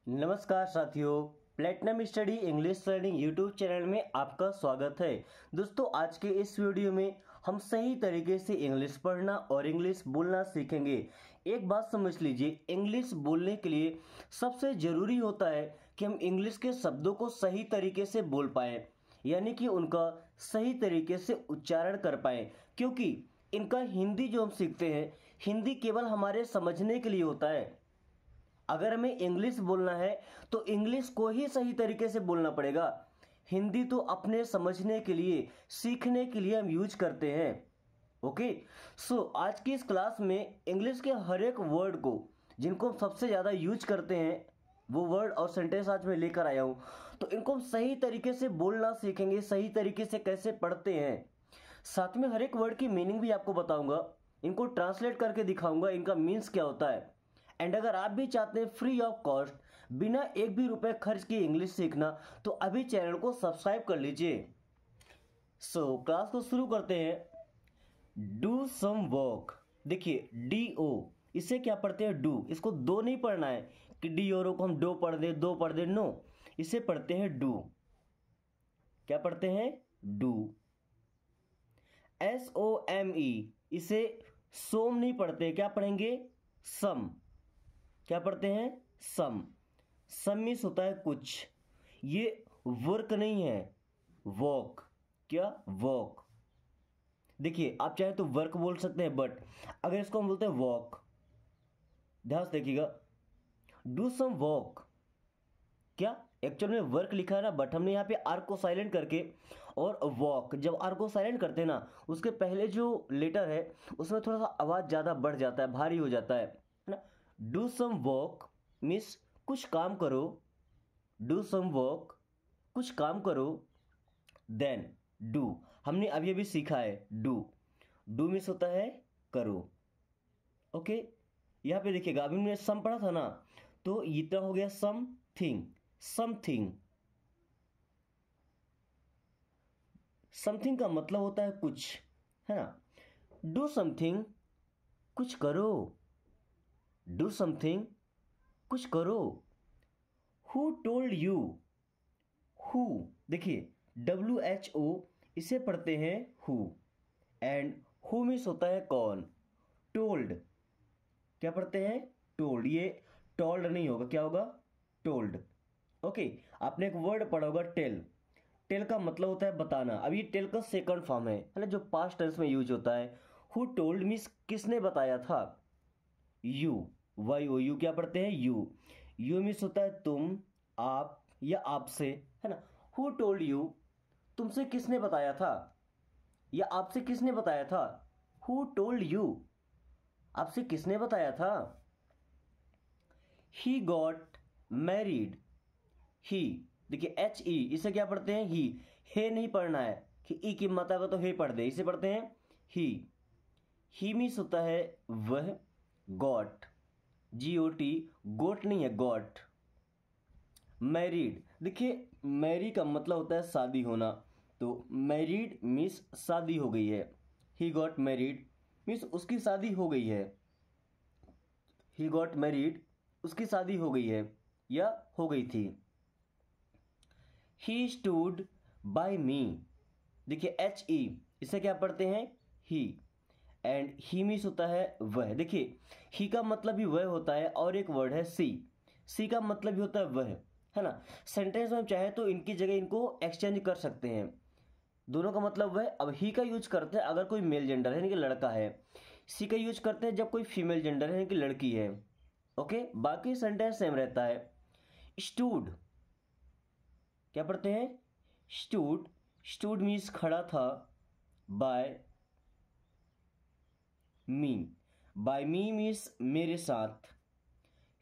नमस्कार साथियों, platinum study English learning YouTube channel में आपका स्वागत है। दोस्तों, आज के इस वीडियो में हम सही तरीके से इंग्लिश पढ़ना और इंग्लिश बोलना सीखेंगे। एक बात समझ लीजिए, इंग्लिश बोलने के लिए सबसे ज़रूरी होता है कि हम इंग्लिश के शब्दों को सही तरीके से बोल पाएँ, यानी कि उनका सही तरीके से उच्चारण कर पाएँ। क्योंकि इनका हिंदी जो हम सीखते हैं, हिंदी केवल हमारे समझने के लिए होता है। अगर हमें इंग्लिश बोलना है तो इंग्लिश को ही सही तरीके से बोलना पड़ेगा। हिंदी तो अपने समझने के लिए, सीखने के लिए हम यूज करते हैं। ओके, सो आज की इस क्लास में इंग्लिश के हर एक वर्ड को, जिनको हम सबसे ज़्यादा यूज करते हैं, वो वर्ड और सेंटेंस आज मैं लेकर आया हूँ। तो इनको हम सही तरीके से बोलना सीखेंगे, सही तरीके से कैसे पढ़ते हैं। साथ में हर एक वर्ड की मीनिंग भी आपको बताऊंगा, इनको ट्रांसलेट करके दिखाऊंगा इनका मीन्स क्या होता है। एंड अगर आप भी चाहते हैं फ्री ऑफ कॉस्ट, बिना एक भी रुपए खर्च किए इंग्लिश सीखना, तो अभी चैनल को सब्सक्राइब कर लीजिए। सो क्लास को शुरू करते हैं। Do some work. देखिए, डी ओ, इसे क्या पढ़ते हैं? डू। इसको दो नहीं पढ़ना है कि डी और ओ को हम दो पढ़ दे, नो, इसे पढ़ते हैं डू। क्या पढ़ते हैं? डू। SOME, इसे सोम नहीं पढ़ते, क्या पढ़ेंगे? सम। क्या पढ़ते हैं? सम। सम मीन्स होता है कुछ। ये वर्क नहीं है, वॉक। क्या? वॉक। देखिए, आप चाहे तो वर्क बोल सकते हैं, बट अगर इसको हम बोलते हैं वॉक, ध्यान से देखिएगा, डू सम वॉक। क्या? एक्चुअल में वर्क लिखा है ना, बट हमने यहाँ पे आर को साइलेंट करके और वॉक, जब आर को साइलेंट करते हैं ना, उसके पहले जो लेटर है उसमें थोड़ा सा आवाज ज्यादा बढ़ जाता है, भारी हो जाता है ना। डू सम वॉक मीन्स कुछ काम करो। डू सम वॉक, कुछ काम करो। देन डू, हमने अभी अभी सीखा है डू। डू मीन्स होता है करो। ओके, यहां पे देखिएगा, अभी हमने सम पढ़ा था ना, तो इतना हो गया समथिंग। समथिंग, समथिंग का मतलब होता है कुछ, है ना। डू समथिंग, कुछ करो। डू समथिंग, कुछ करो। Who told you. हु, देखिए, WHO, इसे पढ़ते हैं हु। एंड हु मीन्स होता है कौन। टोल्ड, क्या पढ़ते हैं? टोल्ड। ये टोल्ड नहीं होगा, क्या होगा? टोल्ड। ओके, आपने एक वर्ड पढ़ा होगा टेल। टेल का मतलब होता है बताना। अब ये टेल का सेकंड फॉर्म है ना, जो पास्ट टेंस में यूज होता है। हु टोल्ड मीन्स किसने बताया था। यू, YOU, क्या पढ़ते हैं? यू। यू मीन्स होता है तुम, आप या आपसे, है ना। हु टोल्ड यू, तुमसे किसने बताया था, या आपसे किसने बताया था। हु टोल्ड यू, आपसे किसने बताया था। He got married. ही, देखिए HE, इसे क्या पढ़ते हैं? ही। हे नहीं पढ़ना है कि ई की मात्रा तो हे पढ़ दे, इसे पढ़ते हैं ही। ही मीन्स होता है वह। गॉट, GOT, गोट नहीं है, गॉट। मैरिड, देखिए, मैरी का मतलब होता है शादी होना, तो मैरिड मीन्स शादी हो गई है। ही गॉट मैरिड मीन्स उसकी शादी हो गई है। ही गॉट मैरिड, उसकी शादी हो गई है या हो गई थी। ही स्टूड बाय मी। देखिए HE, इसे क्या पढ़ते हैं? ही। एंड ही मीन्स होता है वह। देखिए, ही का मतलब भी वह होता है, और एक वर्ड है सी। सी का मतलब भी होता है वह, है ना। सेंटेंस में हम चाहे तो इनकी जगह इनको एक्सचेंज कर सकते हैं, दोनों का मतलब वह। अब ही का यूज करते हैं अगर कोई मेल जेंडर है, यानी कि लड़का है। सी का यूज करते हैं जब कोई फीमेल जेंडर है, यानी कि लड़की है। ओके, बाकी सेंटेंस सेम रहता है। स्टूड, क्या पढ़ते हैं? स्टूड। स्टूड मीन्स खड़ा था। बाय मी, बाय मी मीन्स मेरे साथ।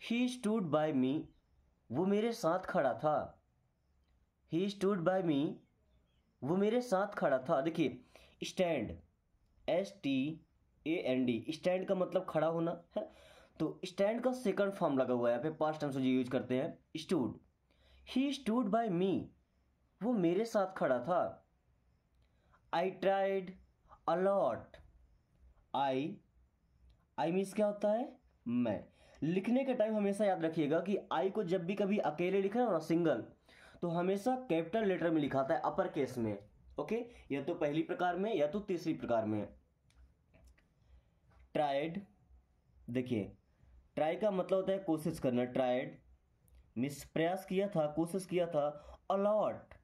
ही स्टूड बाय मी, वो मेरे साथ खड़ा था। ही स्टूड बाय मी, वो मेरे साथ खड़ा था। देखिए, स्टैंड, STAND, स्टैंड का मतलब खड़ा होना है, तो स्टैंड का सेकंड फॉर्म लगा हुआ है यहाँ पे, पास्ट टेंस में यूज करते हैं stood. He stood by me, वो मेरे साथ खड़ा था। I tried a lot. I means क्या होता है? मैं। लिखने के टाइम हमेशा याद रखिएगा कि आई को जब भी कभी अकेले लिखना हो ना, सिंगल, तो हमेशा कैपिटल लेटर में लिखाता है, अपर केस में। ओके, या तो पहली प्रकार में या तो तीसरी प्रकार में। ट्राइड, देखिए ट्राई का मतलब होता है कोशिश करना, ट्राइड मीन्स प्रयास किया था, कोशिश किया था। अलॉट,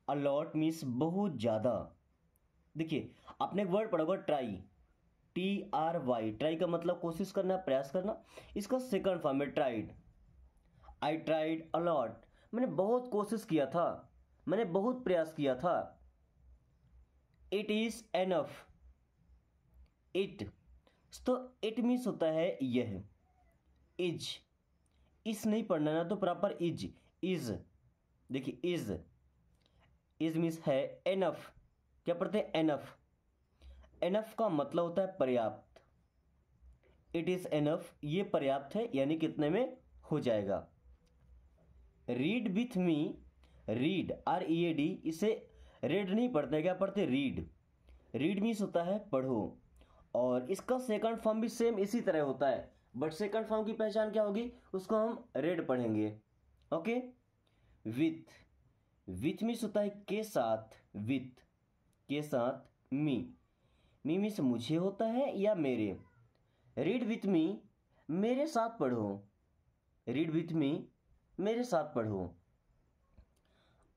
अलॉट मीन्स बहुत ज्यादा। देखिए आपने एक वर्ड पढ़ा होगा ट्राई, TRY, ट्राई का मतलब कोशिश करना, प्रयास करना। इसका सेकंड फॉर्म है ट्राइड। आई ट्राइड अलॉट, मैंने बहुत कोशिश किया था, मैंने बहुत प्रयास किया था। इट इज एनफ, इट, तो इट मीन्स होता है यह। इज नहीं पढ़ना ना, तो प्रॉपर इज, देखिए इज मीन्स है। एनफ, क्या पढ़ते हैं, एनफ। एनफ का मतलब होता है पर्याप्त। इट इज एनफ, ये पर्याप्त है, यानी कितने में हो जाएगा। Read with me, read READ, इसे रेड नहीं पढ़ते, क्या पढ़ते, रीड। रीड मीन्स होता है पढ़ो, और इसका सेकंड फॉर्म भी सेम इसी तरह होता है, बट सेकंड फॉर्म की पहचान क्या होगी, उसको हम रेड पढ़ेंगे। ओके, विथ, विथ मीन्स होता है के साथ, विथ के साथ। मी मीन्स मुझे होता है या मेरे। रीड विथ मी, मेरे साथ पढ़ो, रीड विथ मी, मेरे साथ पढ़ो।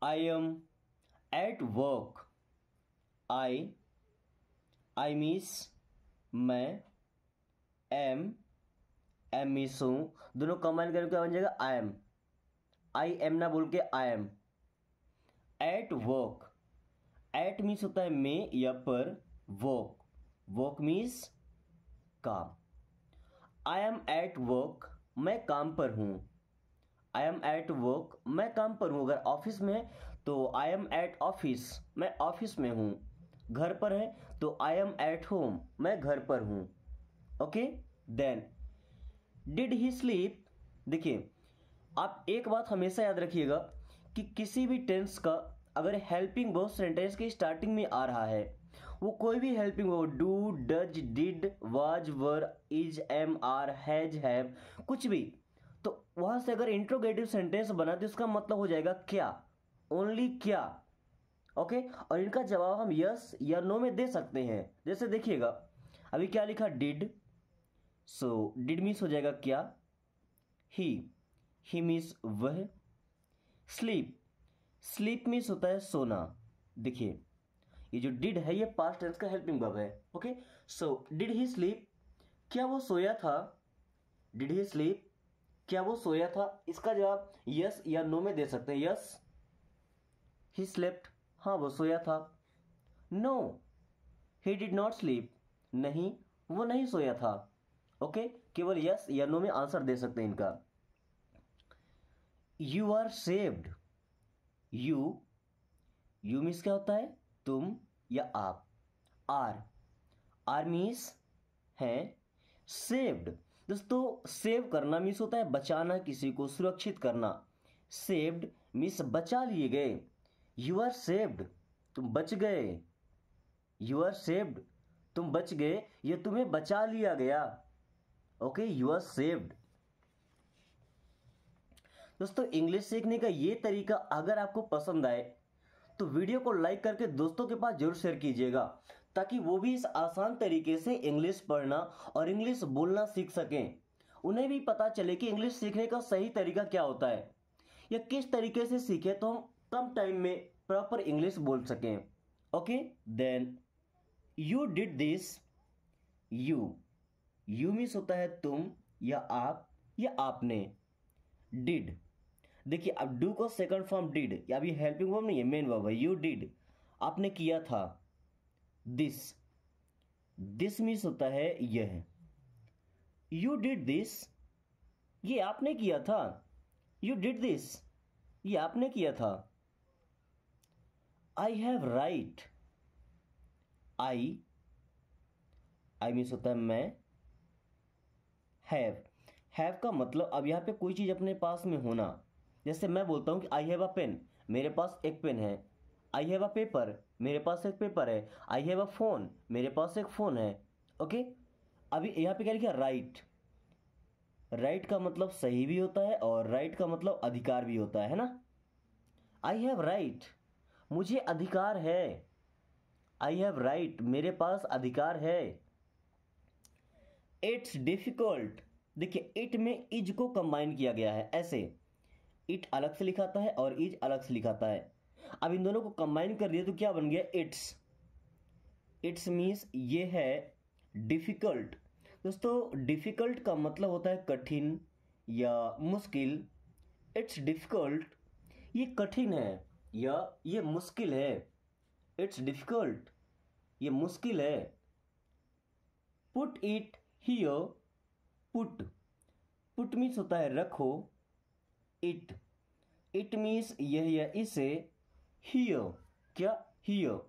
आई am at work, I means मैं, एम मीन्स हूँ, दोनों कंबाइन करके क्या बन जाएगा, आई एम ना बोल के I am. At work, at means होता है में या पर, वर्क मीन्स काम। आई एम एट वर्क, मैं काम पर हूं। आई एम एट वर्क, मैं काम पर हूं। अगर ऑफिस में है तो आई एम एट ऑफिस, मैं ऑफिस में हूं। घर पर है तो आई एम एट होम, मैं घर पर हूं। Okay, then did he sleep. देखिए आप एक बात हमेशा याद रखिएगा कि किसी भी टेंस का अगर हेल्पिंग वर्ब सेंटेंस की स्टार्टिंग में आ रहा है, वो कोई भी helping verb, do, does, did, was, were, is, am, are, has, have, कुछ भी, तो वहां से अगर इंट्रोगेटिव सेंटेंस बना तो इसका मतलब हो जाएगा क्या, ओनली क्या। ओके, और इनका जवाब हम यस या नो में दे सकते हैं। जैसे देखिएगा अभी क्या लिखा, डिड, सो डिड मीन्स हो जाएगा क्या, ही मीन्स वह। स्लीप, स्लीप मीन्स होता है सोना। देखिए ये जो डिड है ये पास्ट टेंस का हेल्पिंग वर्ब है। Okay, so did he sleep, क्या वो सोया था, डिड ही स्लीप, क्या वो सोया था। इसका जवाब यस या नो में दे सकते हैं। यस ही स्लेप्ट, हाँ वो सोया था। No he did not sleep, नहीं वो नहीं सोया था। ओके, केवल यस या नो में आंसर दे सकते हैं इनका। You are saved, you means क्या होता है, तुम या आप। आर मीन्स है। सेव्ड, दोस्तों सेव करना मीन्स होता है बचाना, किसी को सुरक्षित करना। सेव्ड मीन्स बचा लिए गए। यू आर सेव्ड, तुम बच गए। यू आर सेव्ड, तुम बच गए, या तुम्हें बचा लिया गया। Okay, you are saved. दोस्तों इंग्लिश सीखने का ये तरीका अगर आपको पसंद आए तो वीडियो को लाइक करके दोस्तों के पास जरूर शेयर कीजिएगा, ताकि वो भी इस आसान तरीके से इंग्लिश पढ़ना और इंग्लिश बोलना सीख सकें। उन्हें भी पता चले कि इंग्लिश सीखने का सही तरीका क्या होता है, या किस तरीके से सीखें तो हम कम टाइम में प्रॉपर इंग्लिश बोल सकें। Okay, then you did this, you means होता है तुम या आप या आपने। डिड, देखिए अब डू का सेकंड फॉर्म डिड, या अभी हेल्पिंग वर्ब नहीं है, मेन वर्ब है। यू डिड, आपने किया था। दिस मीन्स होता है यह। यू डिड दिस, ये आपने किया था। यू डिड दिस, ये आपने किया था। I have right, I means होता है मैं। हैव का मतलब अब यहां पे कोई चीज अपने पास में होना। जैसे मैं बोलता हूं कि आई हैव अ पेन, मेरे पास एक पेन है। आई हैव अ पेपर, मेरे पास एक पेपर है। आई हैव अ फोन, मेरे पास एक फोन है। ओके, अभी यहां पे क्या लिखा, राइट। राइट का मतलब सही भी होता है और राइट का मतलब अधिकार भी होता है ना। आई हैव राइट, मुझे अधिकार है। आई हैव राइट, मेरे पास अधिकार है। इट्स डिफिकल्ट, देखिए इट में इज को कंबाइन किया गया है ऐसे, इट अलग से लिखाता है और इज अलग से लिखाता है। अब इन दोनों को कंबाइन कर दिया तो क्या बन गया, इट्स। इट्स मीन्स ये है डिफिकल्ट। दोस्तों डिफिकल्ट का मतलब होता है कठिन या मुश्किल। इट्स डिफिकल्ट, ये कठिन है या ये मुश्किल है। इट्स डिफिकल्ट, ये मुश्किल है। Put it here, put, put means होता है रखो। इट, इट मीन्स यह या इसे। हियर, क्या हियर,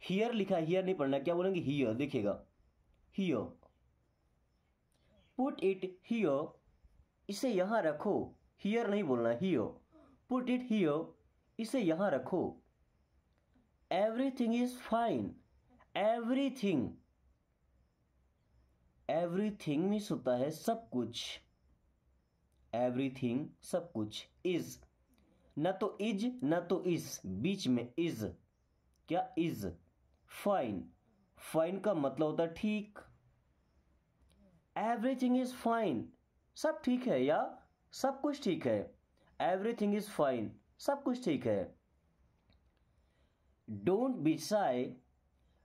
हियर लिखा है, हियर नहीं पढ़ना, क्या बोलेंगे हियर, देखिएगा हियर। पुट इट हियर, इसे यहां रखो। हियर नहीं बोलना, हियर। पुट इट हियर, इसे यहां रखो। Everything is fine, everything, everything means होता है सब कुछ। एवरीथिंग सब कुछ। इज, न तो इज न तो इस, बीच में इज, क्या इज। फाइन, फाइन का मतलब होता है ठीक। एवरीथिंग इज फाइन, सब ठीक है या सब कुछ ठीक है। एवरीथिंग इज फाइन, सब कुछ ठीक है। डोंट बी शाय,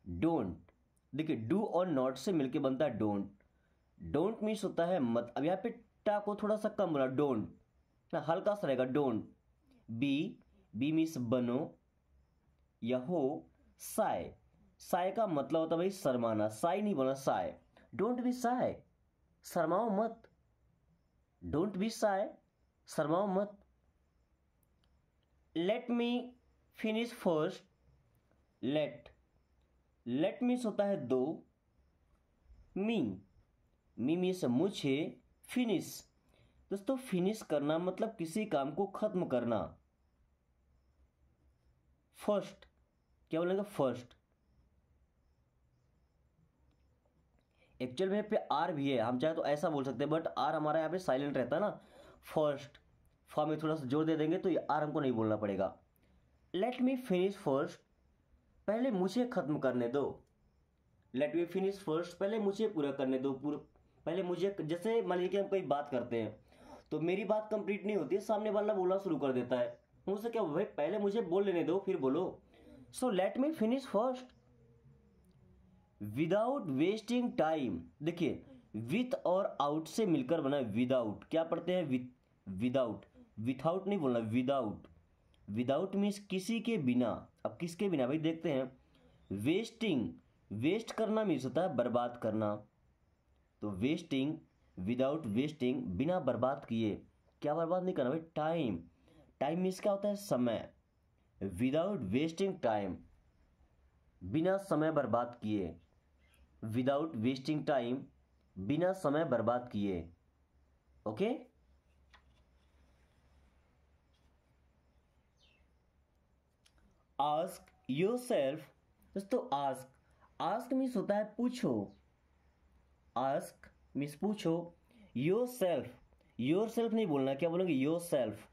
डोंट, देखिए डू और नॉट से मिलके बनता है डोंट। डोंट मीन्स होता है मत, अब यहाँ पे टा को थोड़ा सा कम बोला, डोंट ना हल्का सा रहेगा, डोंट। बी, बी मीन्स बनो या हो। साय, साय का मतलब होता है भाई शर्माना, साय नहीं बोलना, साय। डोंट बी साय, शर्माओ मत। डोंट बी साय, शर्माओ मत। Let me finish first, let, let means होता है दो। मी, मी मीन्स मुझे। फिनिश, दोस्तों फिनिश करना मतलब किसी काम को खत्म करना। फर्स्ट, क्या बोलेंगे फर्स्ट। एक्चुअल में पे आर भी है, हम चाहे तो ऐसा बोल सकते हैं बट आर हमारा यहाँ पे साइलेंट रहता है ना। फर्स्ट, फॉर में थोड़ा सा जोर दे देंगे तो ये आर हमको नहीं बोलना पड़ेगा। लेट मी फिनिश फर्स्ट, पहले मुझे खत्म करने दो। लेट मी फिनिश फर्स्ट, पहले मुझे पूरा करने दो। पहले मुझे, जैसे मान लीजिए कि हम कोई बात करते हैं तो मेरी बात कंप्लीट नहीं होती है, सामने वाला बोलना शुरू कर देता है, मुझसे क्या भाई पहले मुझे बोल लेने दो फिर बोलो। So let me finish first. Without wasting time, देखिए विथ और आउट से मिलकर बना विदाउट, क्या पढ़ते हैं विथ, विदाउट, विथआउट नहीं बोलना, विदाउट। विदाउट मीन्स किसी के बिना। अब किसके बिना भाई देखते हैं। वेस्टिंग, वेस्ट करना मीन्स होता है बर्बाद करना, तो वेस्टिंग, विदाउट वेस्टिंग, बिना बर्बाद किए। क्या बर्बाद नहीं करना भाई, टाइम। टाइम मीन्स क्या होता है समय। विदाउट वेस्टिंग टाइम, बिना समय बर्बाद किए। विदाउट वेस्टिंग टाइम, बिना समय बर्बाद किए। ओके। आस्क योरसेल्फ, दोस्तों आस्क, आस्क मीन्स होता है पूछो। आस्क मीन्स पूछो। योरसेल्फ, योरसेल्फ नहीं बोलना, क्या बोलोगे योरसेल्फ।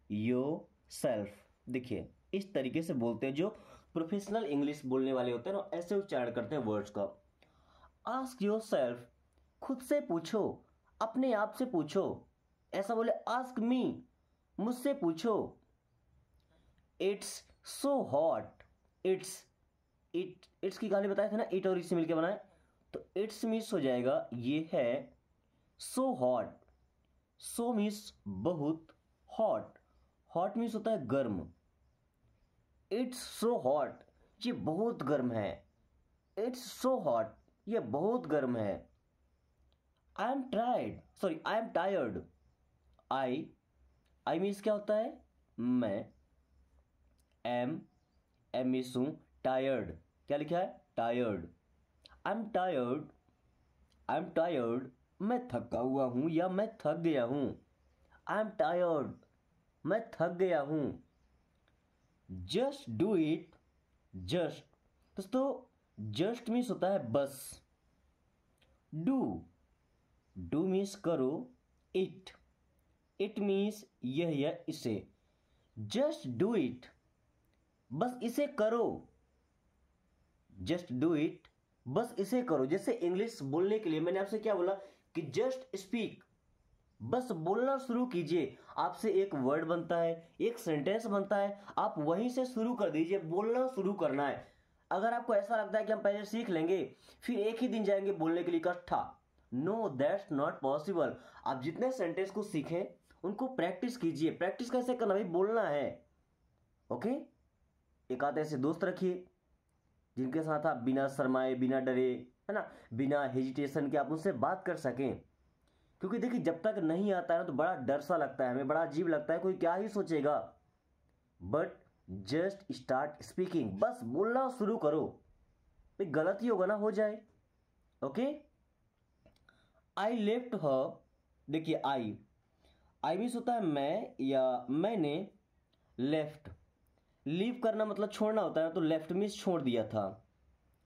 योरसेल्फ, देखिए इस तरीके से बोलते हैं जो प्रोफेशनल इंग्लिश बोलने वाले होते हैं ना, ऐसे उच्चारण करते हैं वर्ड्स का। आस्क योरसेल्फ, खुद से पूछो, अपने आप से पूछो। ऐसा बोले आस्क मी, मुझसे पूछो। It's so hot, it's, it's की कहानी बताए थे ना, इट और इससे मिलकर बनाए, तो इट्स मीन्स हो जाएगा ये है सो हॉट। सो मीन्स बहुत, हॉट, हॉट मीन्स होता है गर्म। इट्स सो हॉट, ये बहुत गर्म है। इट्स सो हॉट, ये बहुत गर्म है। I am tired, sorry I am tired. I means क्या होता है मैं। एम, एम मीन्स हूं, टायर्ड, क्या लिखा है tired. I am tired, I am tired, मैं थका हुआ हूं या मैं थक गया हूं। आई एम टायर्ड, मैं थक गया हूं। जस्ट डू इट, जस्ट, दोस्तों जस्ट मीन्स होता है बस। डू, डू मीन्स करो, इट, इट मीन्स यह या इसे, जस्ट डू इट, बस इसे करो, जस्ट डू इट, बस इसे करो। जैसे इंग्लिश बोलने के लिए मैंने आपसे क्या बोला कि जस्ट स्पीक, बस बोलना शुरू कीजिए। आपसे एक वर्ड बनता है, एक सेंटेंस बनता है, आप वहीं से शुरू कर दीजिए, बोलना शुरू करना है। अगर आपको ऐसा लगता है कि हम पहले सीख लेंगे फिर एक ही दिन जाएंगे बोलने के लिए इकट्ठा, नो दैट्स नॉट पॉसिबल। आप जितने सेंटेंस को सीखें उनको प्रैक्टिस कीजिए। प्रैक्टिस कैसे करना भाई, बोलना है। ओके, एक आधे ऐसे दोस्त रखिए जिनके साथ आप बिना शर्माए, बिना डरे, है ना, बिना हेजिटेशन के आप उनसे बात कर सकें। क्योंकि देखिए जब तक नहीं आता है ना तो बड़ा डर सा लगता है हमें, बड़ा अजीब लगता है, कोई क्या ही सोचेगा। बट जस्ट स्टार्ट स्पीकिंग, बस बोलना शुरू करो, भाई गलती होगा ना हो जाए। ओके, आई लेफ्ट हर, देखिए आई मीन्स होता है मैं या मैंने, लेफ्ट, लीव करना मतलब छोड़ना होता है ना, तो लेफ्ट मीन्स छोड़ दिया था।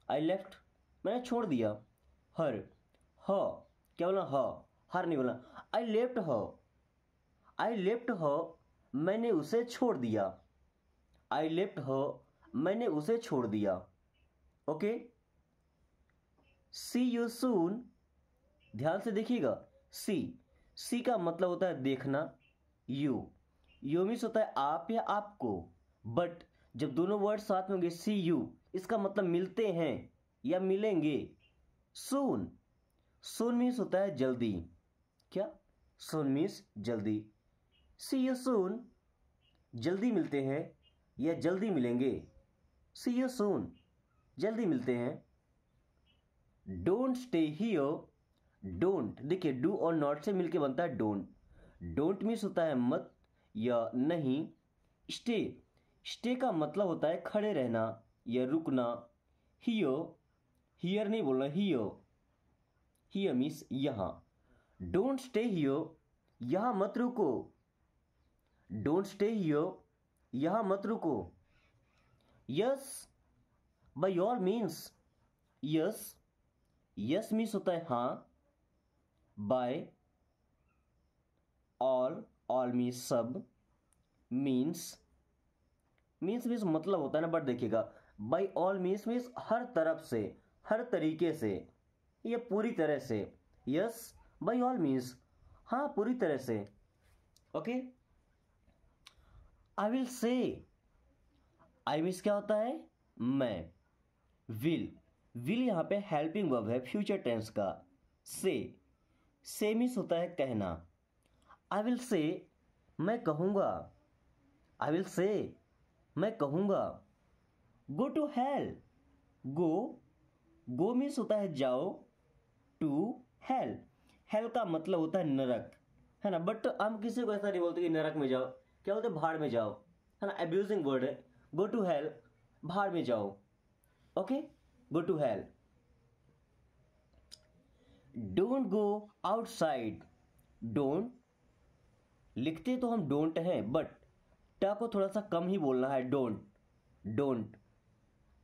आई लेफ्ट मैंने छोड़ दिया। हर, ह क्या बोला, हर नहीं बोला। आई लेफ्ट ह, आई लेफ्ट ह मैंने उसे छोड़ दिया। आई लेफ्ट ह मैंने उसे छोड़ दिया। ओके, सी यू सून, ध्यान से देखिएगा, सी का मतलब होता है देखना, यू मीन्स होता है आप या आपको। बट जब दोनों वर्ड साथ में होंगे सी यू, इसका मतलब मिलते हैं या मिलेंगे। सून, सून मीन्स होता है जल्दी, क्या, सून मीन्स जल्दी। सी यू सून, जल्दी मिलते हैं या जल्दी मिलेंगे। सी यू सून, जल्दी मिलते हैं। डोंट स्टे हियर, डोंट देखिए डू और नॉट से मिलके बनता है डोंट। डोंट मीन्स होता है मत या नहीं। स्टे, स्टे का मतलब होता है खड़े रहना या रुकना। हियर, हियर नहीं बोलना, हियर, हियर मीन्स यहाँ। डोंट स्टे हियर, यहाँ मत रुको। डोंट स्टे हियर, यहाँ मत रुको। Yes, by all means, yes, yes means होता है हाँ। बाय, ऑल मीन्स सब, मीन्स मीन्स मतलब होता है ना, बट देखिएगा बाय ऑल मीन्स हर तरफ से, हर तरीके से, या पूरी तरह से। यस बाय ऑल मीन्स हाँ पूरी तरह से। Okay, I will say, I means क्या होता है मैं। विल यहां पे हेल्पिंग वर्ब है फ्यूचर टेंस का। से मीन्स होता है कहना। आई विल से, मैं कहूंगा। आई विल से, मैं कहूंगा। Go to hell, go means होता है जाओ, टू हेल, हेल का मतलब होता है नरक, है ना। बट हम किसी को ऐसा नहीं बोलते कि नरक में जाओ, क्या बोलते भाड़ में जाओ, है ना, अब्यूजिंग वर्ड है। गो टू हेल, भाड़ में जाओ। Okay, go to hell. Don't go outside, don't लिखते तो हम डोंट हैं बट टा को थोड़ा सा कम ही बोलना है, डोंट, डोंट।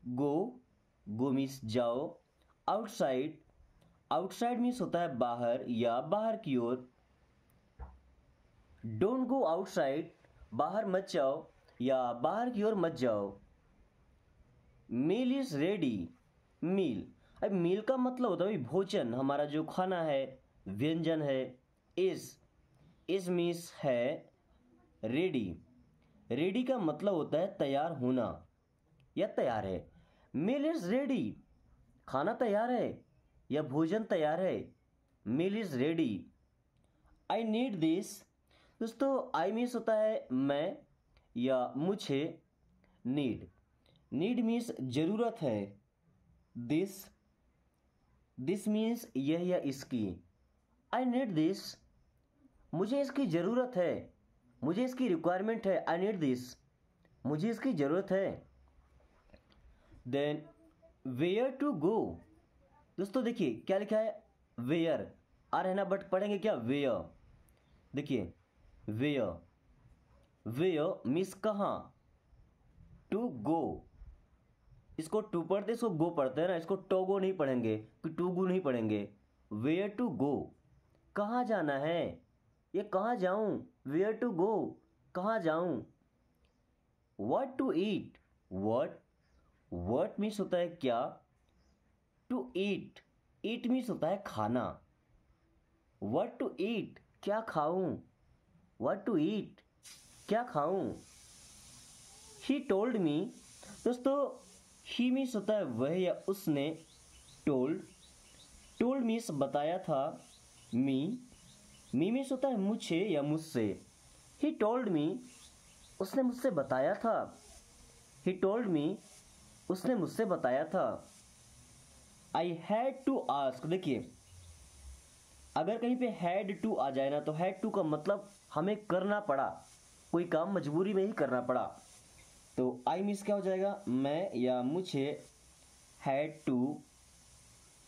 गो मीन्स जाओ। आउटसाइड, आउटसाइड मीन्स होता है बाहर या बाहर की ओर। डोंट गो आउटसाइड, बाहर मत जाओ या बाहर की ओर मत जाओ। मील इज रेडी, मील, अब मील का मतलब होता है भोजन, हमारा जो खाना है, व्यंजन है। इज मीन्स है, रेडी, रेडी का मतलब होता है तैयार होना या तैयार है। मील इज रेडी, खाना तैयार है या भोजन तैयार है। Meal is ready. I need this, दोस्तों आई मीन्स होता है मैं या मुझे। नीड मीन्स जरूरत है। दिस मीन्स यह या इसकी। आई नीड दिस, मुझे इसकी जरूरत है, मुझे इसकी रिक्वायरमेंट है। आई नीड दिस, मुझे इसकी जरूरत है। देन वेयर टू गो, दोस्तों देखिए क्या लिखा है, वेयर आ रहा है ना, बट पढ़ेंगे क्या, वेयर। देखिए वेयर मीन्स कहाँ। टू गो, इसको टू पढ़ते इसको गो पढ़ते हैं ना, इसको टोगो नहीं पढ़ेंगे कि टू गो नहीं पढ़ेंगे। वेयर टू गो, कहाँ जाना है, ये कहाँ जाऊँ, वेयर टू गो, कहाँ जाऊँ। What to eat, what means होता है क्या, टू ईट, ईट मीन्स होता है खाना। व्हाट टू ईट, क्या खाऊं, व्हाट टू ईट, क्या खाऊं। ही टोल्ड मी, दोस्तों ही मीन्स होता है वह या उसने, टोल्ड मीन्स बताया था, मी मीन्स होता है मुझे या मुझसे। ही टोल्ड मी, उसने मुझसे बताया था, ही टोल्ड मी, उसने मुझसे बताया था। आई हैड टू आस्क, देखिए अगर कहीं पे हैड टू आ जाए ना तो हैड टू का मतलब हमें करना पड़ा, कोई काम मजबूरी में ही करना पड़ा। तो आई मीन्स क्या हो जाएगा, मैं या मुझे, हैड टू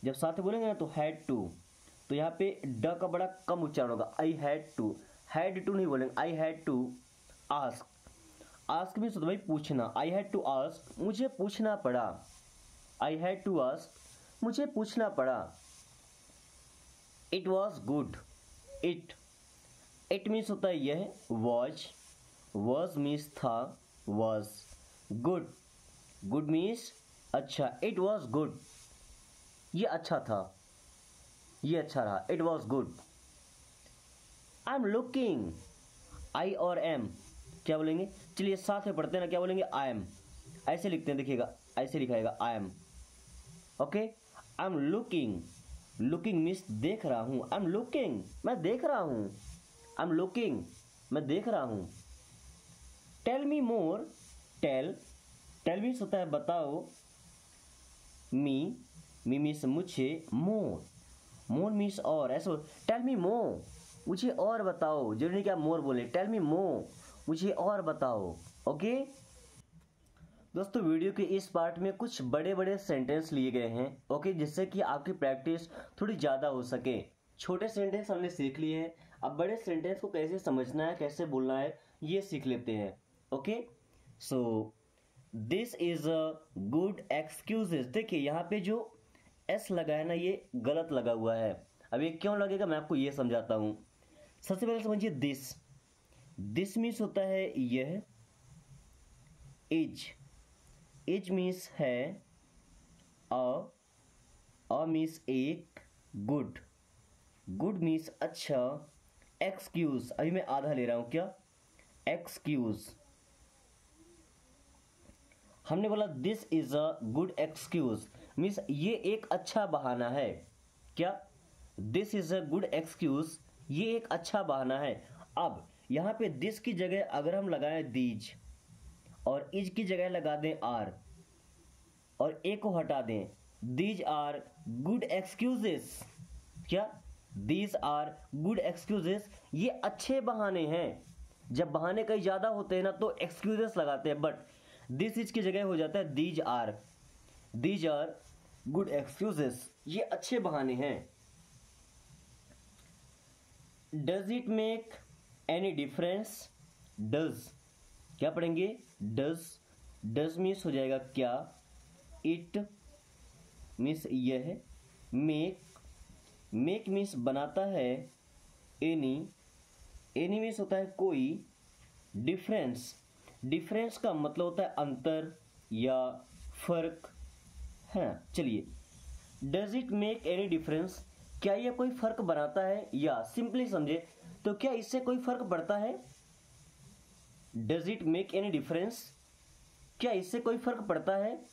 जब साथ में बोलेंगे ना तो हैड टू, तो यहाँ पे ड का बड़ा कम उच्चारण होगा, आई हैड टू नहीं बोलेंगे, I had to ask. Ask means भाई पूछना, आई हैड टू आस्क, मुझे पूछना पड़ा, आई हैड टू आस्क, मुझे पूछना पड़ा। It was good, it means होता है यह, वॉज मीन्स था, वॉज गुड मीन्स अच्छा, इट वॉज गुड, ये अच्छा था, ये अच्छा रहा, it was good. I am looking, I और एम क्या बोलेंगे, चलिए साथ में पढ़ते हैं ना, क्या बोलेंगे, आई एम, ऐसे लिखते हैं, देखिएगा ऐसे लिखाएगा I am, okay. I am looking means देख रहा हूं, आई एम लुकिंग मैं देख रहा हूं, आई एम लुकिंग मैं देख रहा हूं। टेल मी मोर, टेल मीन्स होता है बताओ, मी मीन्स मुझे, मोर मीन्स और, ऐसे टेल मी मोर, मुझे और बताओ, जरूरी नहीं क्या मोर बोले, टेल मी मोर, मुझे और बताओ, ओके। दोस्तों वीडियो के इस पार्ट में कुछ बड़े बड़े सेंटेंस लिए गए हैं, ओके, जिससे कि आपकी प्रैक्टिस थोड़ी ज़्यादा हो सके। छोटे सेंटेंस हमने सीख लिए हैं, अब बड़े सेंटेंस को कैसे समझना है, कैसे बोलना है, ये सीख लेते हैं, okay. So this is a good excuses, देखिए यहाँ पे जो एस लगा है ना ये गलत लगा हुआ है। अब ये क्यों लगेगा मैं आपको ये समझाता हूँ। सबसे पहले समझिए दिस मीन्स होता है यह, इज मीन्स है, अ मीन्स एक, गुड मीन्स अच्छा, एक्सक्यूज अभी मैं आधा ले रहा हूं, क्या एक्सक्यूज, हमने बोला this is a good excuse means ये एक अच्छा बहाना है, क्या this is a good excuse, ये एक अच्छा बहाना है। अब यहां पे दिस की जगह अगर हम लगाएं दीज और इज की जगह लगा दें आर और ए को हटा दें, दीज आर गुड एक्सक्यूजेस, क्या दीज आर गुड एक्सक्यूजेस, ये अच्छे बहाने हैं। जब बहाने कई ज्यादा होते हैं ना तो एक्सक्यूजेस लगाते हैं, बट दिस इज की जगह हो जाता है दीज आर गुड एक्सक्यूजेस, ये अच्छे बहाने हैं। Does it make any difference, does क्या पढ़ेंगे, डज मीन्स हो जाएगा क्या, इट मीन्स यह, मेक मीन्स बनाता है, एनी मीन्स होता है कोई, डिफरेंस का मतलब होता है अंतर या फर्क है। चलिए does it make any difference, क्या यह कोई फर्क बनाता है, या सिंपली समझे तो क्या इससे कोई फर्क पड़ता है। Does it make any difference, क्या इससे कोई फर्क पड़ता है।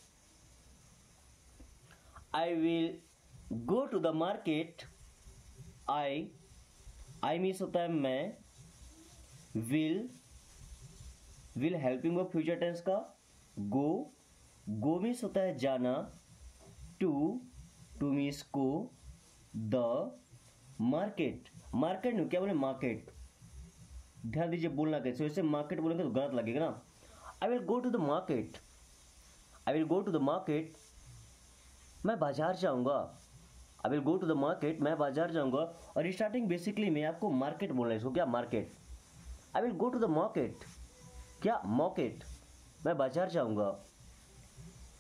I will go to the market, I means होता है मैं, will helping of future tense का, गो मीन्स होता है जाना, टू मीन्स को, द मार्केट में क्या बोले, मार्केट, ध्यान दीजिए बोलना कैसे, वैसे मार्केट बोलेंगे तो गलत लगेगा ना। I will go to the market, मैं बाजार जाऊंगा, I will go to the market, मैं बाजार जाऊंगा। और स्टार्टिंग बेसिकली में आपको मार्केट बोलना है, इसको क्या market, I will go to the market, क्या मार्केट, मैं बाजार जाऊंगा।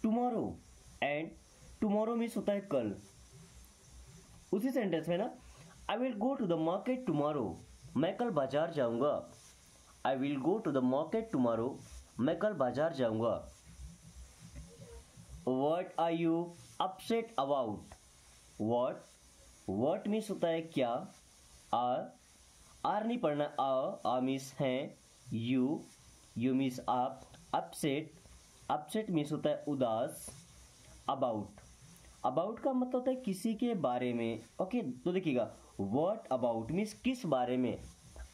टुमारो, एंड टुमारो मीन्स होता है कल। उसी सेंटेंस में ना I will go to the market tomorrow, मैं कल बाजार जाऊंगा। I will go to the market tomorrow, मैं कल बाजार जाऊंगा। What are you upset about? What means होता है क्या, आर नहीं पढ़ना, आ मीन्स है, यू मीन्स आप, अपसेट मीन्स होता है उदास, अबाउट का मतलब होता है किसी के बारे में। ओके, तो देखिएगा व्हाट अबाउट मीन्स किस बारे में,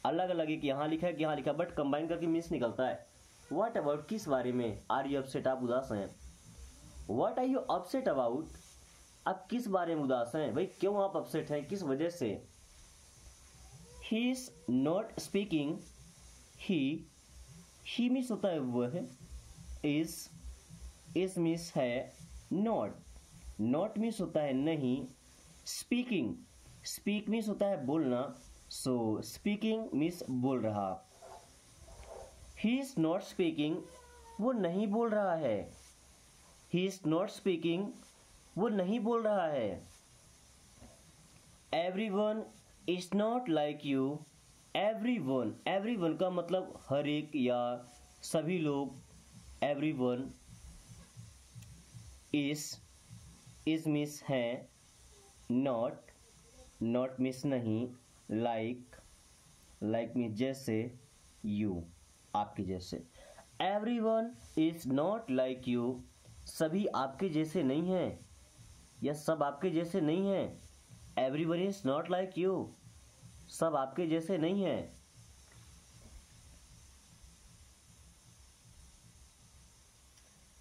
अलग अलग एक यहाँ लिखा है कि यहाँ लिखा, बट कंबाइन करके मीन्स निकलता है। व्हाट अबाउट किस बारे में, आर यू अपसेट आप उदास हैं। What are you upset about, आप किस बारे में उदास हैं, भाई क्यों आप अपसेट हैं, किस वजह से। He is not speaking, he means होता है वह, इज मीन्स है, नॉट मीन्स होता है नहीं, स्पीक मीन्स होता है बोलना, सो स्पीकिंग मीन्स बोल रहा। ही इज नॉट स्पीकिंग, वो नहीं बोल रहा है। ही इज नॉट स्पीकिंग, वो नहीं बोल रहा है। Everyone is not like you, everyone का मतलब हर एक या सभी लोग, एवरीवन, इज मिस है, नॉट मिस नहीं, लाइक मिस जैसे, यू आपके जैसे। Everyone is not like you, सभी आपके जैसे नहीं हैं या सब आपके जैसे नहीं हैं। Everyone is not like you, सब आपके जैसे नहीं हैं।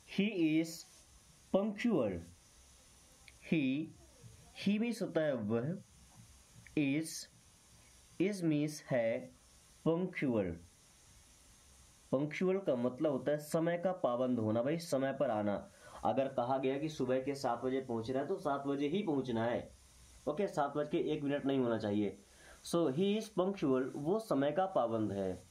He is punctual, he means होता है वह, इज मीन्स है, पंक्चुअल का मतलब होता है समय का पाबंद होना, भाई समय पर आना। अगर कहा गया कि सुबह के 7 बजे पहुंचना है तो 7 बजे ही पहुंचना है। ओके, 7:01 नहीं होना चाहिए। सो ही इज पंक्चुअल, वो समय का पाबंद है।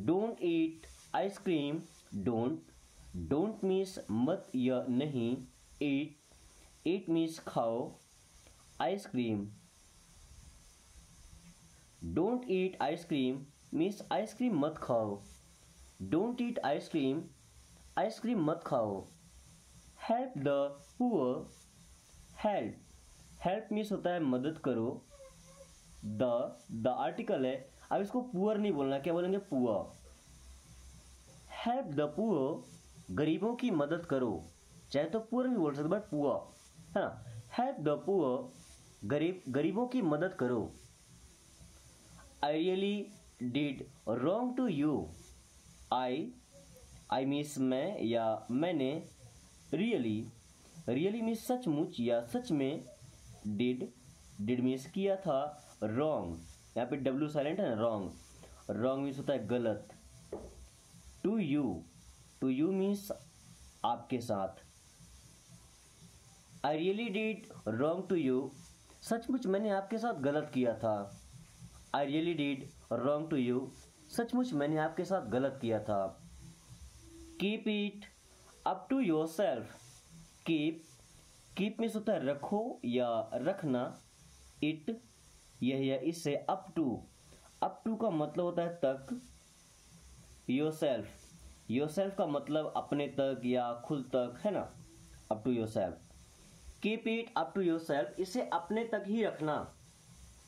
Don't eat ice cream, don't means मत या नहीं, ईट मीन्स खाओ, ice cream, don't eat ice cream means ice cream मत खाओ। डोंट ईट आइसक्रीम, आइसक्रीम मत खाओ। Help the poor, help means होता है मदद करो, द आर्टिकल है, अब इसको पुअर नहीं बोलना, क्या बोलेंगे, पुअर। हेल्प द पुअर, गरीबों की मदद करो, चाहे तो पुअर भी बोल सकते बट पुअर है ना। हेल्प द पुअर, गरीबों की मदद करो। I really did wrong to you, I means मैं या मैंने, रियली मीन्स सचमुच या सच में, डिड मीन्स किया था, रॉन्ग, यहाँ पे डब्ल्यू साइलेंट है ना, रॉन्ग मीन्स होता है गलत। टू यू मीन्स आपके साथ। I really did wrong to you, सचमुच मैंने आपके साथ गलत किया था। I really did wrong to you, सचमुच मैंने आपके साथ गलत किया था। Keep it up to yourself, keep means होता है रखो या रखना, इट यह या इससे, अप टू का मतलब होता है तक, योरसेल्फ का मतलब अपने तक या खुद तक है ना, up to yourself. Keep it up to yourself, इसे अपने तक ही रखना,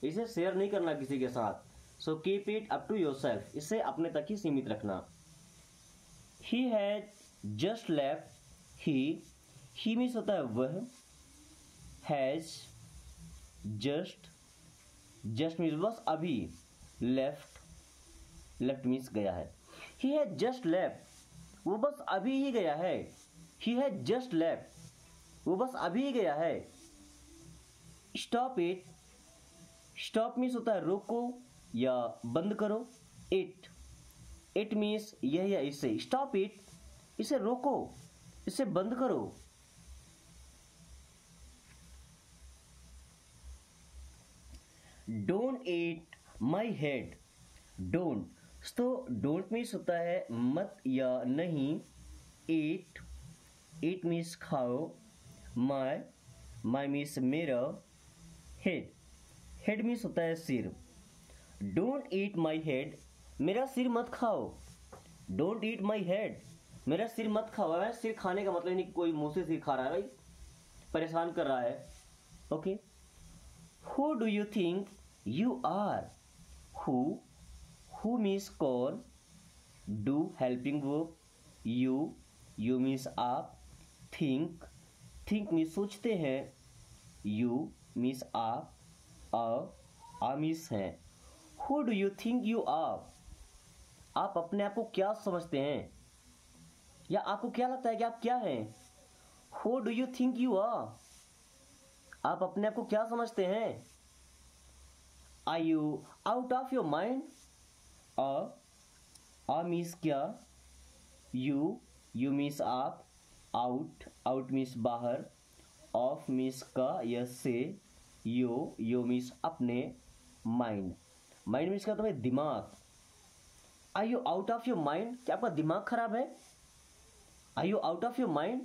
इसे शेयर नहीं करना किसी के साथ। So keep it up to yourself, इसे अपने तक ही सीमित रखना। He has just left, he means होता है वह, हैज जस्ट मीन्स बस अभी, लेफ्ट मीन्स गया है। ही हैज जस्ट लेफ्ट, वो बस अभी ही गया है। ही हैज जस्ट लेफ्ट, वो बस अभी ही गया है। स्टॉप मीन्स होता है रोको या बंद करो। इट मीन्स यह या इसे, स्टॉप इट, इसे रोको, इसे बंद करो। Don't eat my head, don't means होता है मत या नहीं, ईट मीन्स खाओ, माई मीन्स मेरा, हेड हेड मीन्स होता है सिर। डोंट ईट माई हेड, मेरा सिर मत खाओ। डोंट ईट माई हेड, मेरा सिर मत खाओ। है सिर खाने का मतलब नहीं कोई मुंह से सिर खा रहा है भाई, परेशान कर रहा है। Okay, who do you think you are, who means कौन, do helping verb, you means आप, थिंक मीन्स सोचते हैं, यू मीन्स आप, आ मीन्स है। Who do you think you are, आप अपने आप को क्या समझते हैं या आपको क्या लगता है कि आप क्या हैं। Who do you think you are, आप अपने आप को क्या समझते हैं। Are you out of your mind, are means क्या, यू मीन्स आप, आउट मीन्स बाहर, ऑफ मीन्स का या से, यो मीन्स अपने, माइंड मीन्स क्या तुम्हें दिमाग। Are you out of your mind, क्या आपका दिमाग खराब है। Are you out of your mind,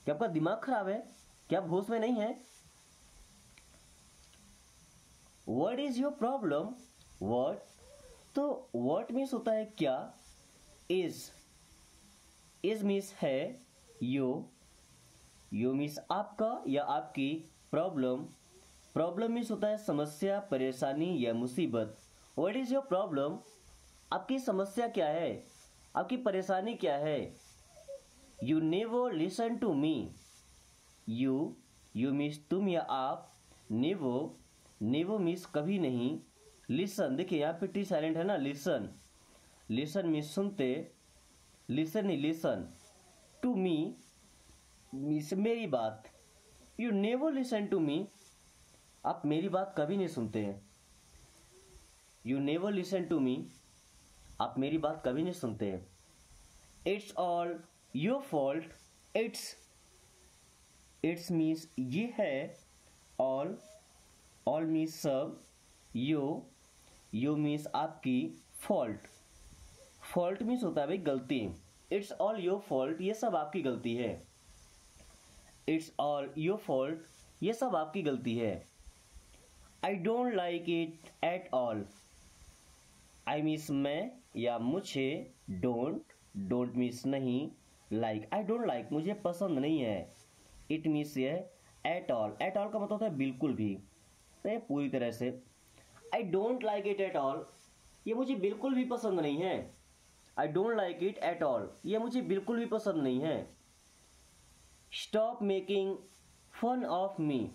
क्या आपका दिमाग खराब है, क्या आप होश में नहीं है। What is your problem, what, तो व्हाट मीन्स होता है क्या, इज मीन्स है, यो मीन्स आपका या आपकी, प्रॉब्लम मीन्स होता है समस्या, परेशानी या मुसीबत। व्हाट इज योर प्रॉब्लम, आपकी समस्या क्या है, आपकी परेशानी क्या है। You never listen to me, you means तुम या आप, नेवर मीन्स कभी नहीं, लिसन देखिए यहाँ पे टी साइलेंट है ना, लिसन मीन्स सुनते, लिसन टू मी मीन्स मेरी बात। You never listen to me, आप मेरी बात कभी नहीं सुनते हैं। You never listen to me, आप मेरी बात कभी नहीं सुनते हैं। It's all your fault, it's means ये है, ऑल मीन्स सब, यो मीन्स आपकी, फॉल्ट मीन्स होता है भाई गलती। इट्स ऑल योर फॉल्ट, ये सब आपकी गलती है। इट्स ऑल योर फॉल्ट, ये सब आपकी गलती है। I don't like it at all, I means मैं या मुझे, डोंट मीन्स नहीं, लाइक आई डोंट लाइक मुझे पसंद नहीं है, इट मीन्स ये एट ऑल का मतलब होता है बिल्कुल भी, नहीं पूरी तरह से। I don't like it at all, ये मुझे बिल्कुल भी पसंद नहीं है। I don't like it at all, ये मुझे बिल्कुल भी पसंद नहीं है। Stop making fun of me,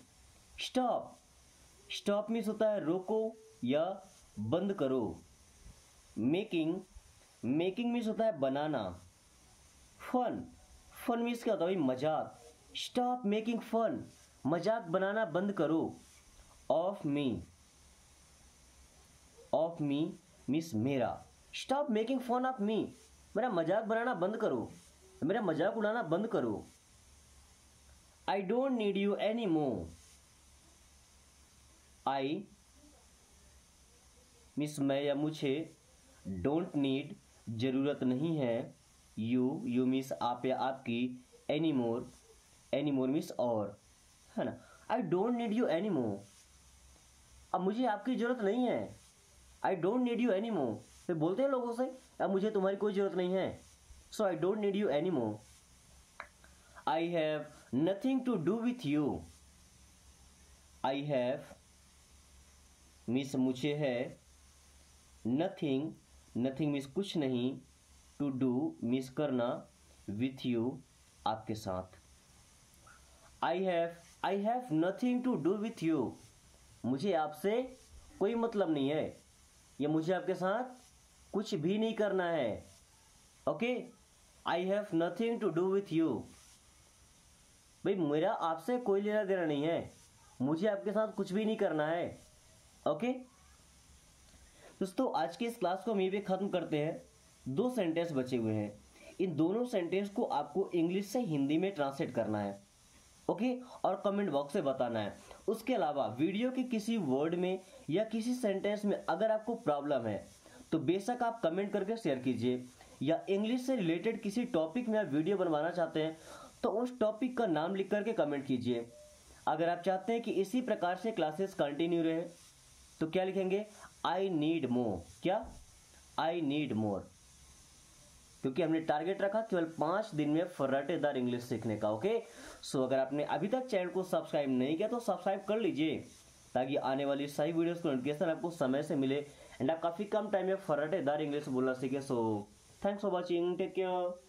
stop means होता है रोको या बंद करो। मेकिंग मीन्स होता है बनाना। फन मीन्स क्या होता है भाई मजाक। स्टॉप मेकिंग फन, मजाक बनाना बंद करो। ऑफ मी मीन्स मेरा। Stop making fun of me, मेरा मजाक बनाना बंद करो, मेरा मजाक उड़ाना बंद करो। आई don't need you any more, I means मैं या मुझे, डोंट नीड जरूरत नहीं है, यू मीन्स आप या आपकी, एनी मोर मीन्स और, है ना। आई डोंट नीड यू एनी मोर, अब मुझे आपकी जरूरत नहीं है। I don't need you any मोर, फिर बोलते हैं लोगों से अब मुझे तुम्हारी कोई जरूरत नहीं है। So I don't need you any more. I have nothing to do with you, I have means मुझे है, नथिंग मीन्स कुछ नहीं, टू डू मीन्स करना, विथ यू आपके साथ। I have nothing to do with you, मुझे आपसे कोई मतलब नहीं है, या मुझे आपके साथ कुछ भी नहीं करना है। Okay, I have nothing to do with you, भाई मेरा आपसे कोई लेना देना नहीं है, मुझे आपके साथ कुछ भी नहीं करना है। ओके दोस्तों, आज की इस क्लास को हम यहीं पे खत्म करते हैं। 2 सेंटेंस बचे हुए हैं, इन दोनों सेंटेंस को आपको इंग्लिश से हिंदी में ट्रांसलेट करना है। ओके, और कमेंट बॉक्स में बताना है। उसके अलावा वीडियो के किसी वर्ड में या किसी सेंटेंस में अगर आपको प्रॉब्लम है तो बेशक आप कमेंट करके शेयर कीजिए, या इंग्लिश से रिलेटेड किसी टॉपिक में आप वीडियो बनवाना चाहते हैं तो उस टॉपिक का नाम लिख करके कमेंट कीजिए। अगर आप चाहते हैं कि इसी प्रकार से क्लासेस कंटिन्यू रहे तो क्या लिखेंगे, आई नीड मोर। क्या, आई नीड मोर, क्योंकि हमने टारगेट रखा केवल 5 दिन में फर्राटेदार इंग्लिश सीखने का। ओके, सो अगर आपने अभी तक चैनल को सब्सक्राइब नहीं किया तो सब्सक्राइब कर लीजिए, ताकि आने वाली सही वीडियोस को नोटिफिकेशन आपको समय से मिले एंड आप काफी कम टाइम में फर्राटेदार इंग्लिश बोलना सीखे। So thanks for watching, take care.